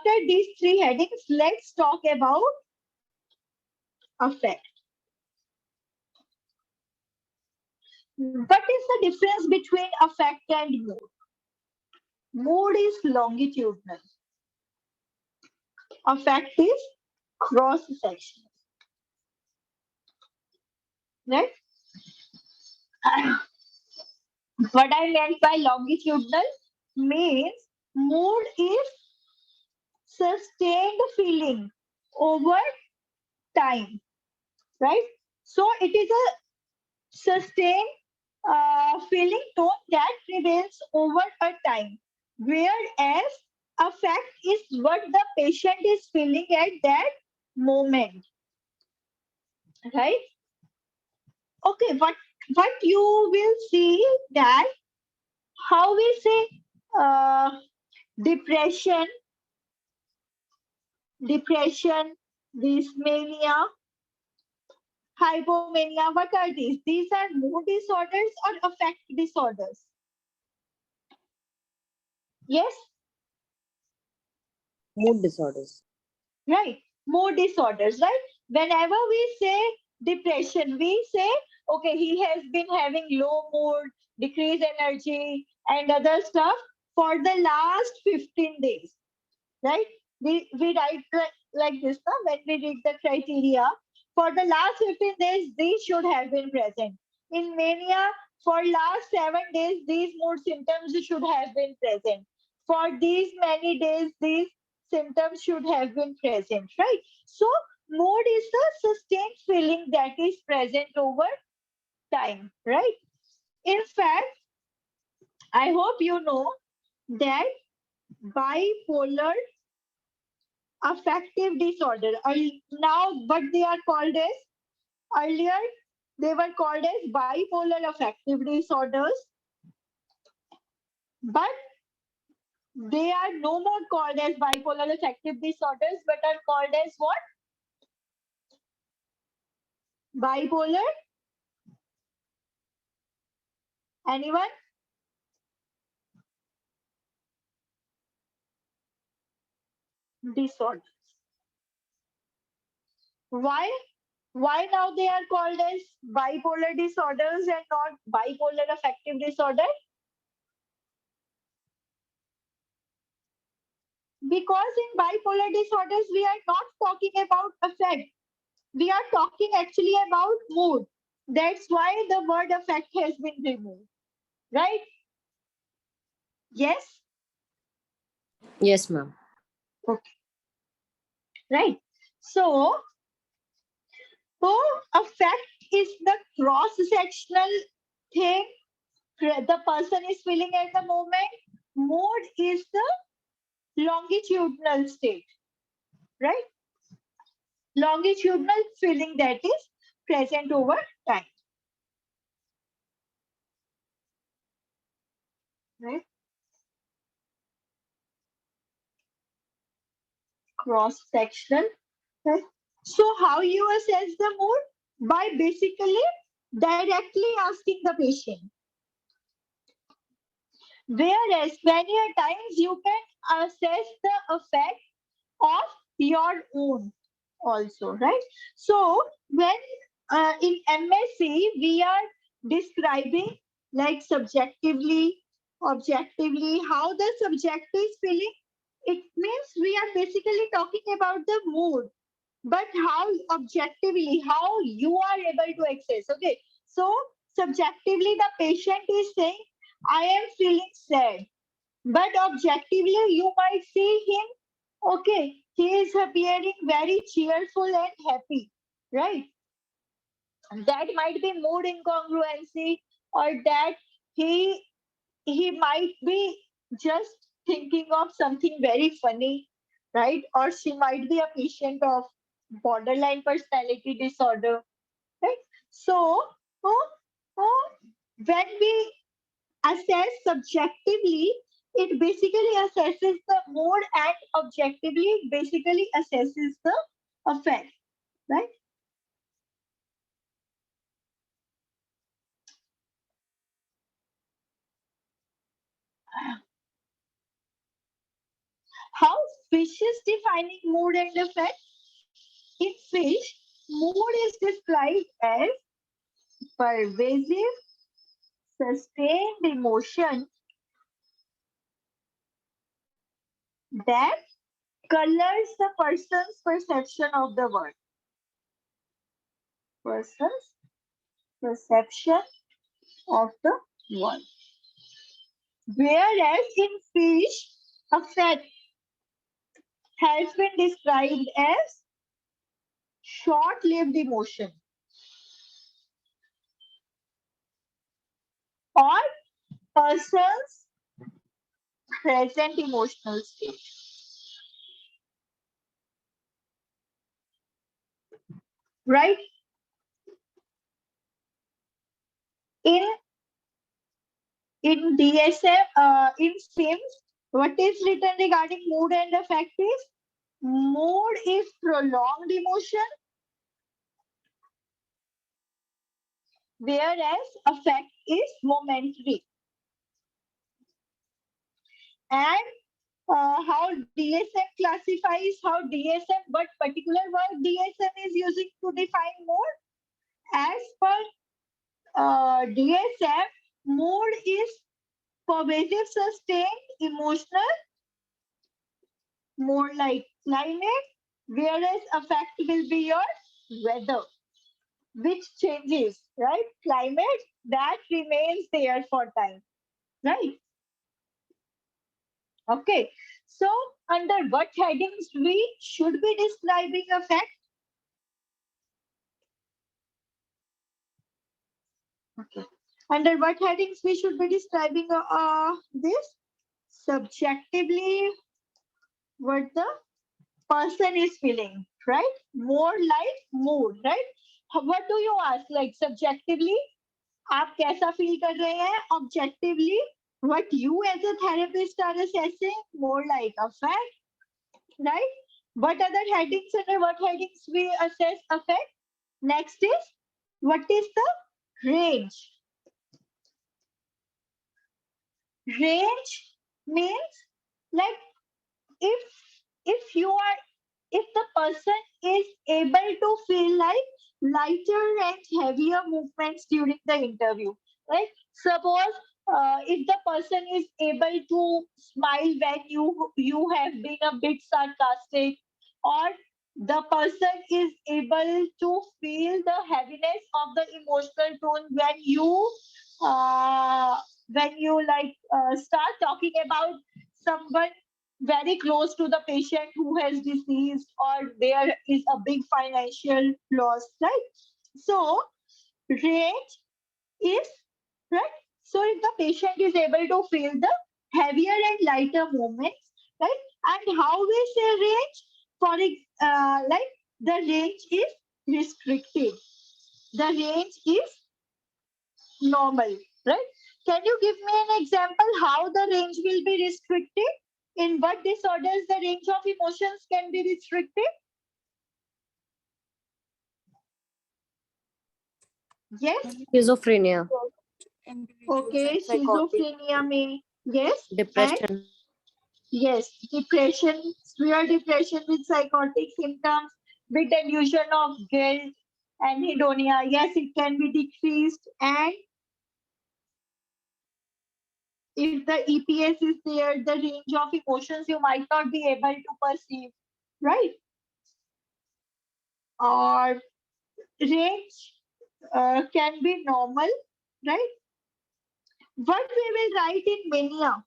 after these three headings, let's talk about affect. What is the difference between affect and mood? Mood is longitudinal. Affect is cross-sectional. Right? What I meant by longitudinal means mood is sustained feeling over time, right? So it is a sustained feeling tone that prevails over a time, whereas affect is what the patient is feeling at that moment, right? Okay, what you will see that how we say uh, depression, depression, dysmania, hypomania. What are these? These are mood disorders or affect disorders. Yes, Mood disorders. right. Mood disorders, right? Whenever we say depression, we say, okay, he has been having low mood, decreased energy, and other stuff for the last 15 days, right? We write like this, no? When we read the criteria, for the last 15 days, these should have been present. In mania, for last 7 days, these mood symptoms should have been present. For these many days, these symptoms should have been present, right? So, mood is the sustained feeling that is present over time, right? In fact, I hope you know that bipolar affective disorder. Now, what they are called as earlier, they were called as bipolar affective disorders, but they are no more called as bipolar affective disorders, but are called as what? Bipolar. Anyone? Disorders. Why? Why now they are called as bipolar disorders and not bipolar affective disorder? Because in bipolar disorders, we are not talking about affect. We are talking actually about mood. That's why the word affect has been removed. Right? Yes? Yes, ma'am. Okay. Right. So, so affect is the cross-sectional thing the person is feeling at the moment. Mood is the longitudinal state. Right? Longitudinal feeling that is present over time. Right? Cross-sectional. Right? So how you assess the mood? By basically directly asking the patient. Whereas many a times you can assess the effect of your own also, right? So when in MSc we are describing like subjectively, objectively, how the subject is feeling, it means we are basically talking about the mood, but how objectively, how you are able to access. Okay, so subjectively the patient is saying, I am feeling sad, but objectively you might see him, okay, he is appearing very cheerful and happy, right? That might be mood incongruency, or that he he might be just thinking of something very funny, right? Or she might be a patient of borderline personality disorder, right? So, uh, uh, when we assess subjectively, it basically assesses the mood, and objectively, it basically assesses the effect, right? How fish is defining mood and effect? In fish, mood is described as pervasive, sustained emotion that colors the person's perception of the world. Person's perception of the world. Whereas in fish, affect has been described as short-lived emotion or person's present emotional state. Right? In DSM, in SIMS, what is written regarding mood and affect is mood is prolonged emotion, whereas affect is momentary. And how DSM classifies, how DSM, what particular word DSM is using to define mood? As per DSM, mood is pervasive, sustained, emotional, more like climate, whereas affect will be your weather, which changes, right? Climate that remains there for time, right? Okay. So, under what headings we should be describing affect? Okay. Under what headings we should be describing this? Subjectively, what the person is feeling, right? More like mood, right? What do you ask? Like subjectively, आप कैसा feel कर रहे हैं? Objectively, what you as a therapist are assessing, more like affect, right? What other headings, under what headings we assess affect? Next is, what is the range? Range means like if you are, if the person is able to feel like lighter and heavier movements during the interview, right? Suppose if the person is able to smile when you have been a bit sarcastic, or the person is able to feel the heaviness of the emotional tone uh, when you like start talking about someone very close to the patient who has deceased, or there is a big financial loss, right? So range is, right? So if the patient is able to feel the heavier and lighter movements, right? And how we say range, like the range is restricted, the range is normal, right? Can you give me an example how the range will be restricted? In what disorders the range of emotions can be restricted? Yes. Schizophrenia, Okay, psychotic, schizophrenia may, yes, and depression. yes, depression, severe depression with psychotic symptoms, with delusion of guilt, anhedonia. Yes, it can be decreased, and if the EPS is there, the range of emotions you might not be able to perceive, right? Or range can be normal, right? What we will write in mania?